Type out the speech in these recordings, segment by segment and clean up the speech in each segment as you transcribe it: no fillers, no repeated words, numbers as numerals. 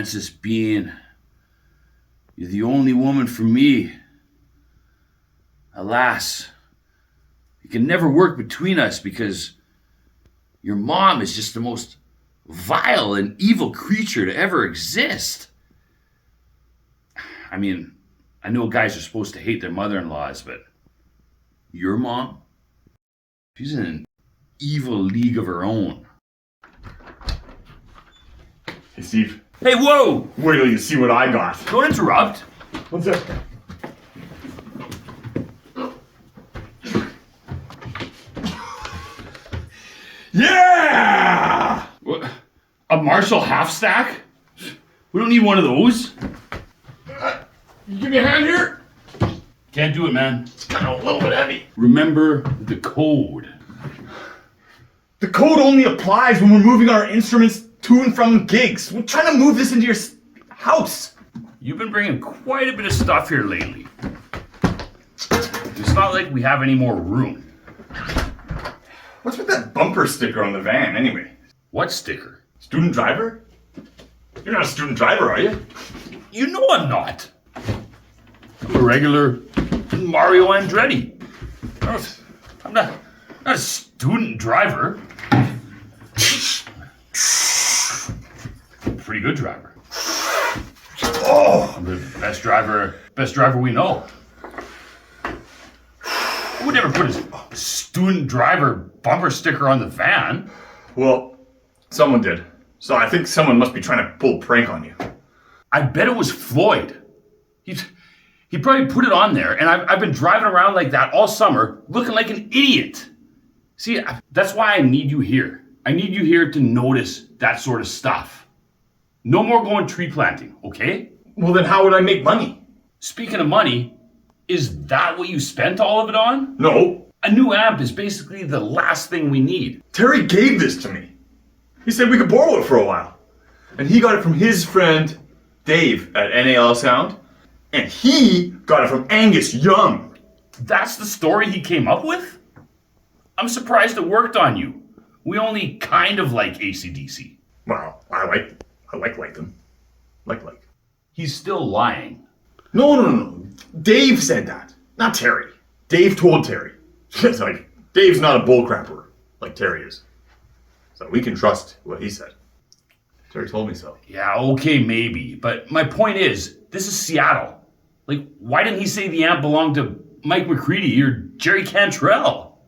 Frances Bean, you're the only woman for me. Alas, it can never work between us because your mom is just the most vile and evil creature to ever exist. I mean, I know guys are supposed to hate their mother-in-laws, but your mom? She's in an evil league of her own. Hey, Steve. Hey, whoa! Wait till you see what I got. Don't interrupt. What's that? Yeah! What? A Marshall half stack? We don't need one of those. You give me a hand here? Can't do it, man. It's kind of a little bit heavy. Remember the code. The code only applies when we're moving our instruments to and from gigs. We're trying to move this into your house. You've been bringing quite a bit of stuff here lately. It's not like we have any more room. What's with that bumper sticker on the van, anyway? What sticker? Student driver? You're not a student driver, are you? You know I'm not. I'm a regular Mario Andretti. I'm not a student driver. Pretty good driver. Oh! I'm the best driver we know. I would never put a student driver bumper sticker on the van. Well, someone did. So I think someone must be trying to pull a prank on you. I bet it was Floyd. He probably put it on there, and I've been driving around like that all summer, looking like an idiot. See, that's why I need you here. I need you here to notice that sort of stuff. No more going tree planting, okay? Well, then how would I make money? Speaking of money, is that what you spent all of it on? No. A new amp is basically the last thing we need. Terry gave this to me. He said we could borrow it for a while. And he got it from his friend, Dave, at NAL Sound. And he got it from Angus Young. That's the story he came up with? I'm surprised it worked on you. We only kind of like AC/DC. Well, I like them. Like. He's still lying. No. Dave said that, not Terry. Dave told Terry. It's like, Dave's not a bullcrapper like Terry is. So we can trust what he said. Terry told me so. Yeah, okay, maybe. But my point is, this is Seattle. Like, why didn't he say the amp belonged to Mike McCready or Jerry Cantrell?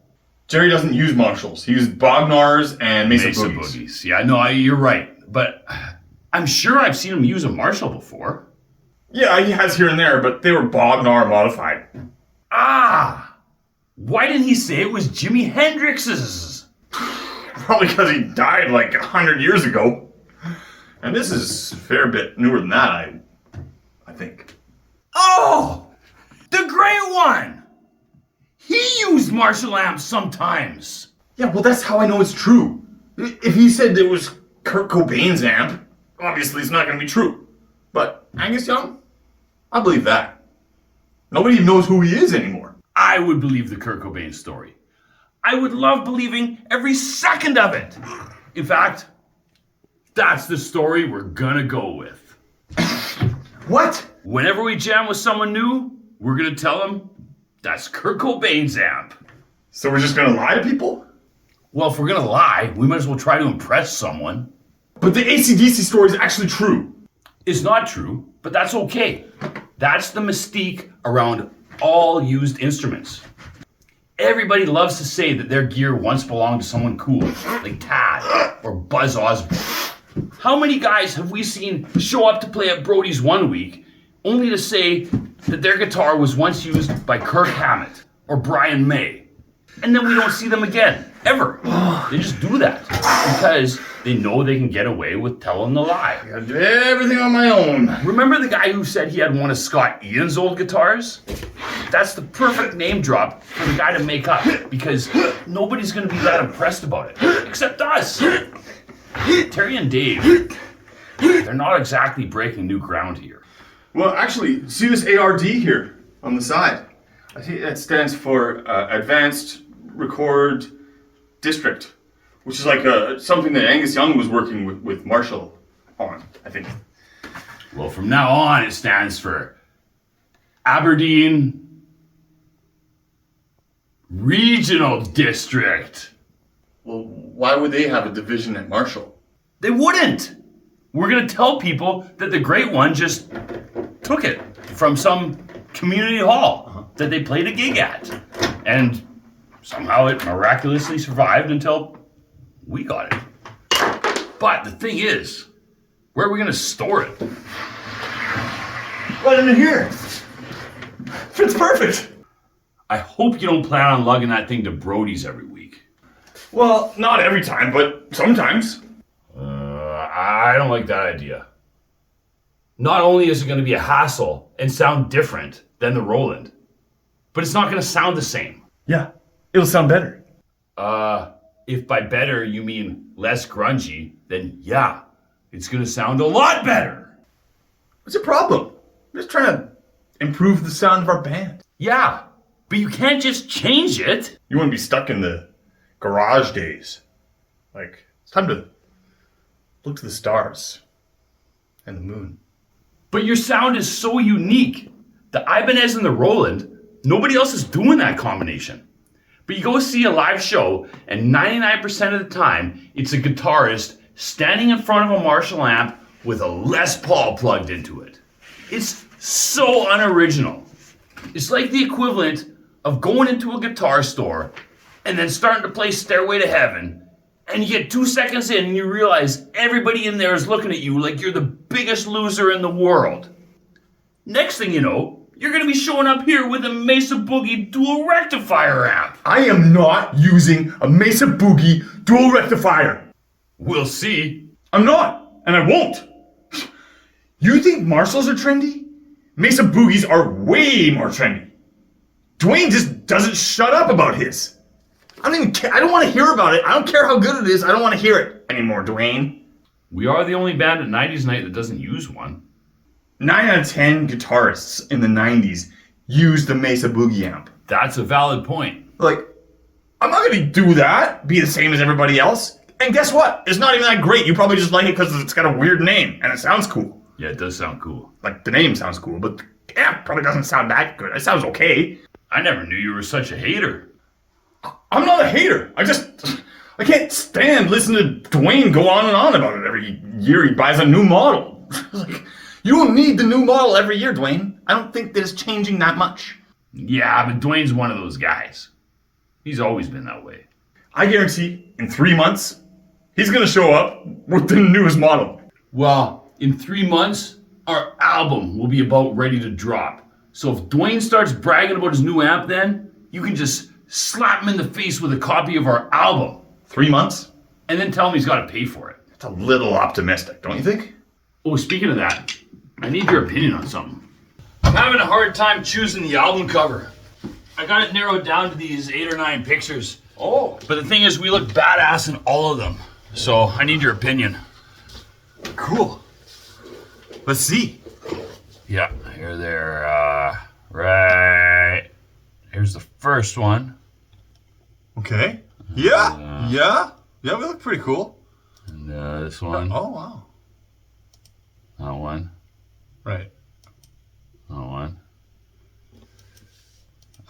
Jerry doesn't use Marshalls. He uses Bognars and Mesa Boogies. Yeah, no, you're right. But I'm sure I've seen him use a Marshall before. Yeah, he has here and there, but they were Bognar modified. Ah! Why didn't he say it was Jimi Hendrix's? Probably because he died like 100 years ago. And this is a fair bit newer than that, I think. Oh! The great one! He used Marshall amps sometimes. Yeah, well, that's how I know it's true. If he said it was Kurt Cobain's amp, obviously it's not going to be true. But Angus Young? I believe that. Nobody even knows who he is anymore. I would believe the Kurt Cobain story. I would love believing every second of it. In fact, that's the story we're gonna go with. What? Whenever we jam with someone new, we're gonna tell them that's Kurt Cobain's amp. So we're just gonna lie to people? Well, if we're gonna lie, we might as well try to impress someone. But the AC/DC story is actually true. It's not true, but that's okay. That's the mystique around all used instruments. Everybody loves to say that their gear once belonged to someone cool, like Tad or Buzz Osborne. How many guys have we seen show up to play at Brody's one week, only to say that their guitar was once used by Kirk Hammett or Brian May? And then we don't see them again, ever. They just do that because they know they can get away with telling the lie. I gotta do everything on my own. Remember the guy who said he had one of Scott Ian's old guitars? That's the perfect name drop for the guy to make up because nobody's gonna be that impressed about it, except us. Terry and Dave, they're not exactly breaking new ground here. Well, actually, see this ARD here on the side? I think that stands for Advanced Record District, which is like something that Angus Young was working with Marshall on, I think. Well, from now on, it stands for Aberdeen Regional District. Well, why would they have a division at Marshall? They wouldn't. We're going to tell people that the Great One just took it from some community hall that they played a gig at. And somehow it miraculously survived until we got it. But the thing is, where are we going to store it? Right in here. Fits perfect. I hope you don't plan on lugging that thing to Brody's every week. Well, not every time, but sometimes. I don't like that idea. Not only is it going to be a hassle and sound different than the Roland, but it's not going to sound the same. Yeah, it'll sound better. If by better you mean less grungy, then yeah, it's going to sound a lot better. What's the problem? I'm just trying to improve the sound of our band. Yeah, but you can't just change it. You wouldn't be stuck in the garage days. Like, it's time to look to the stars and the moon. But your sound is so unique. The Ibanez and the Roland, nobody else is doing that combination. But you go see a live show, and 99% of the time, it's a guitarist standing in front of a Marshall amp with a Les Paul plugged into it. It's so unoriginal. It's like the equivalent of going into a guitar store and then starting to play Stairway to Heaven, and you get 2 seconds in and you realize everybody in there is looking at you like you're the biggest loser in the world. Next thing you know, you're going to be showing up here with a Mesa Boogie dual rectifier amp. I am not using a Mesa Boogie dual rectifier. We'll see. I'm not, and I won't. You think Marshalls are trendy? Mesa Boogies are way more trendy. Dwayne just doesn't shut up about his. I don't even care. I don't want to hear about it. I don't care how good it is. I don't want to hear it anymore, Dwayne. We are the only band at 90s Night that doesn't use one. 9 out of 10 guitarists in the 90s used the Mesa Boogie amp. That's a valid point. Like, I'm not going to do that, be the same as everybody else. And guess what? It's not even that great. You probably just like it because it's got a weird name and it sounds cool. Yeah, it does sound cool. Like, the name sounds cool, but the amp probably doesn't sound that good. It sounds okay. I never knew you were such a hater. I'm not a hater. I can't stand listening to Dwayne go on and on about it every year he buys a new model. Like, you don't need the new model every year, Dwayne. I don't think that it's changing that much. Yeah, but Dwayne's one of those guys. He's always been that way. I guarantee in 3 months, he's going to show up with the newest model. Well, in 3 months, our album will be about ready to drop. So if Dwayne starts bragging about his new amp then, you can just slap him in the face with a copy of our album. 3 months? And then tell him he's got to pay for it. That's a little optimistic, don't you think? Oh, speaking of that, I need your opinion on something. I'm having a hard time choosing the album cover. I got it narrowed down to these 8 or 9 pictures. Oh. But the thing is, we look badass in all of them. So I need your opinion. Cool. Let's see. Yeah, here they're, right. Here's the first one. Okay. Yeah, we look pretty cool. And this one. Oh, wow. That one. Right. That one.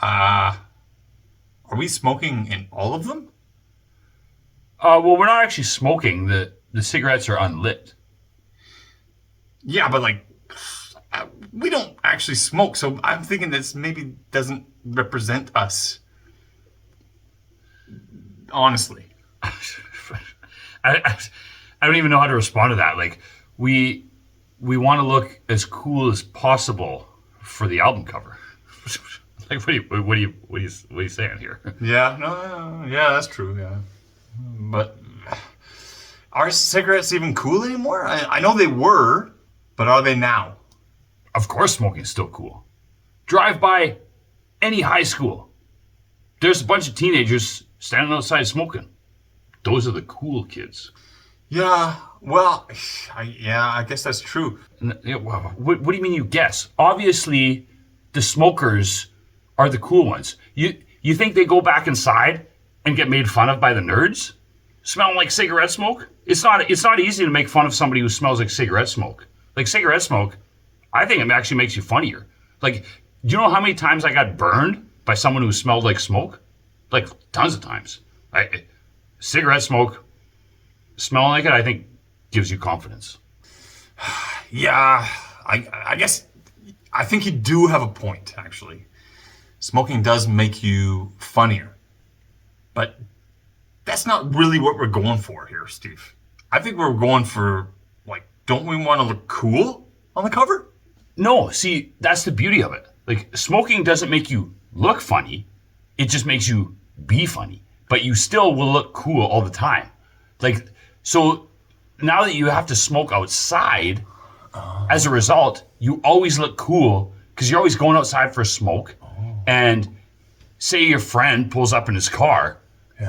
Are we smoking in all of them? Well, we're not actually smoking. The cigarettes are unlit. Yeah, but like, we don't actually smoke, so I'm thinking this maybe doesn't represent us. Honestly. I don't even know how to respond to that. Like, we want to look as cool as possible for the album cover. Like, what are you saying here? Yeah, no, yeah, that's true, yeah. But are cigarettes even cool anymore? I know they were, but are they now? Of course smoking's still cool. Drive by any high school. There's a bunch of teenagers standing outside smoking. Those are the cool kids. Yeah, well, I guess that's true. What do you mean you guess? Obviously, the smokers are the cool ones. You think they go back inside and get made fun of by the nerds? Smelling like cigarette smoke? It's not easy to make fun of somebody who smells like cigarette smoke. Like cigarette smoke, I think it actually makes you funnier. Like, do you know how many times I got burned by someone who smelled like smoke? Like, tons of times. Cigarette smoke, smelling like it, I think, gives you confidence. Yeah, I guess I think you do have a point, actually. Smoking does make you funnier. But that's not really what we're going for here, Steve. I think we're going for, like, don't we want to look cool on the cover? No, see, that's the beauty of it. Like, smoking doesn't make you look funny. It just makes you be funny. But you still will look cool all the time. Like, so now that you have to smoke outside, as a result, you always look cool because you're always going outside for a smoke. And say your friend pulls up in his car,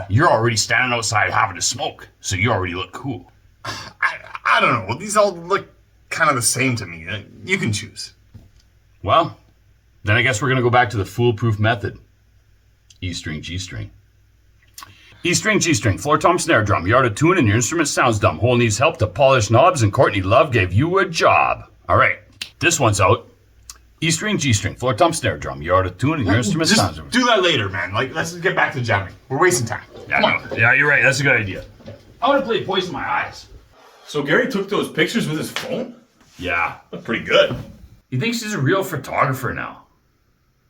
you're already standing outside having a smoke. So you already look cool. I don't know. These all look kind of the same to me. You can choose. Well, then I guess we're going to go back to the foolproof method. E string, G string. E string, G string, floor tom, snare drum. You're out of tune and your instrument sounds dumb. Hole needs help to polish knobs and Courtney Love gave you a job. All right, this one's out. E string, G string, floor tom, snare drum. You're out of tune and your instrument sounds dumb. Do that later, man. Like, let's get back to jamming. We're wasting time. Yeah, Come on. Yeah, you're right. That's a good idea. I want to play Poison My Eyes. So Gary took those pictures with his phone? Yeah. That's pretty good. He thinks he's a real photographer now.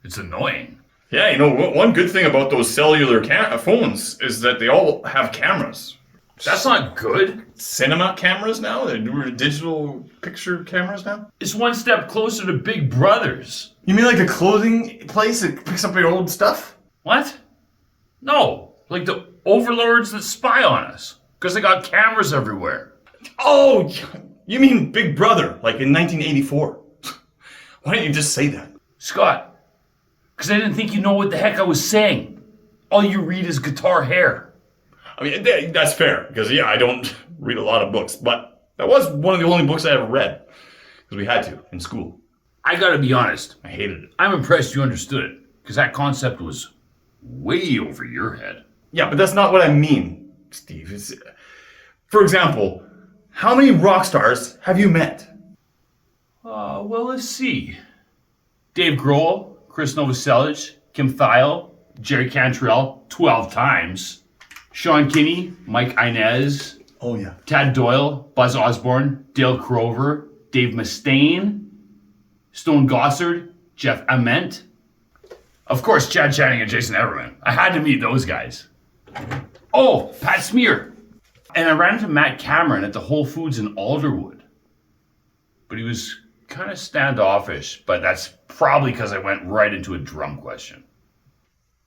It's annoying. Yeah, you know, one good thing about those cellular phones is that they all have cameras. That's not good. Cinema cameras now? They're digital picture cameras now? It's one step closer to Big Brothers. You mean like the clothing place that picks up your old stuff? What? No. Like the overlords that spy on us. Because they got cameras everywhere. Oh, you mean Big Brother, like in 1984. Why didn't you just say that? Scott, because I didn't think you know what the heck I was saying. All you read is guitar hair. I mean, that's fair, because, yeah, I don't read a lot of books, but that was one of the only books I ever read, because we had to in school. I gotta be honest. I hated it. I'm impressed you understood it, because that concept was way over your head. Yeah, but that's not what I mean, Steve. For example, how many rock stars have you met? Well, let's see. Dave Grohl, Chris Novoselic, Kim Thayil, Jerry Cantrell, 12 times. Sean Kinney, Mike Inez, Oh, yeah. Tad Doyle, Buzz Osborne, Dale Crover, Dave Mustaine, Stone Gossard, Jeff Ament. Of course, Chad Channing and Jason Everman. I had to meet those guys. Oh, Pat Smear. And I ran into Matt Cameron at the Whole Foods in Alderwood. But he was kind of standoffish, but that's probably because I went right into a drum question.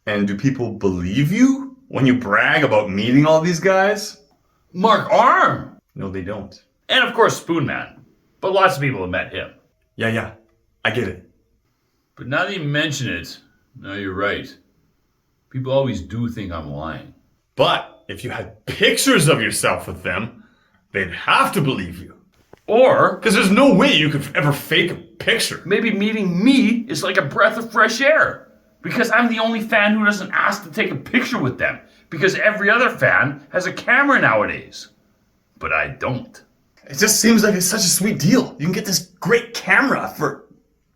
And do people believe you when you brag about meeting all these guys? Mark Arm! No, they don't. And of course, Spoon Man. But lots of people have met him. Yeah, I get it. But now that you mention it, no, you're right. People always do think I'm lying. But if you had pictures of yourself with them, they'd have to believe you. Or Because there's no way you could ever fake a picture. maybe meeting me is like a breath of fresh air. Because I'm the only fan who doesn't ask to take a picture with them. Because every other fan has a camera nowadays. But I don't. It just seems like it's such a sweet deal. You can get this great camera for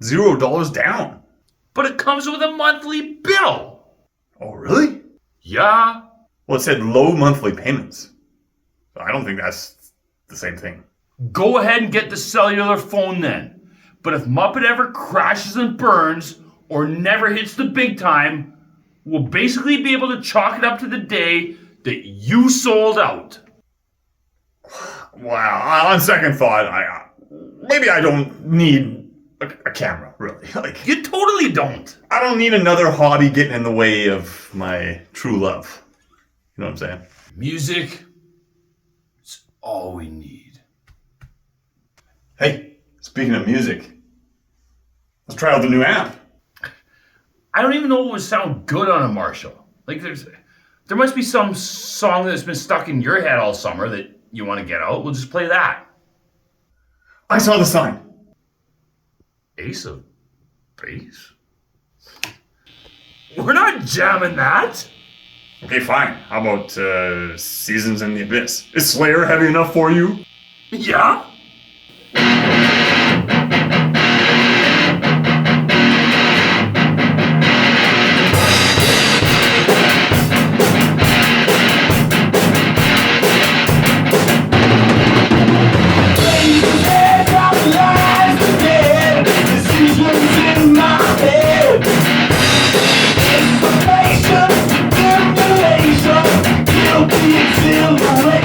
$0 down. But it comes with a monthly bill. Oh, really? Yeah. Well, it said low monthly payments. So I don't think that's the same thing. Go ahead and get the cellular phone then. But if Muppet ever crashes and burns or never hits the big time, we'll basically be able to chalk it up to the day that you sold out. Wow, on second thought, maybe I don't need a camera, really. Like, You totally don't. I don't need another hobby getting in the way of my true love. You know what I'm saying? Music is all we need. Hey, speaking of music, let's try out the new app. I don't even know what would sound good on a Marshall. Like there must be some song that's been stuck in your head all summer that you want to get out. We'll just play that. I saw the sign. Ace of Base? We're not jamming that. Okay, fine. How about Seasons in the Abyss? Is Slayer heavy enough for you? Yeah? head. Information, information, guilty exhilaration.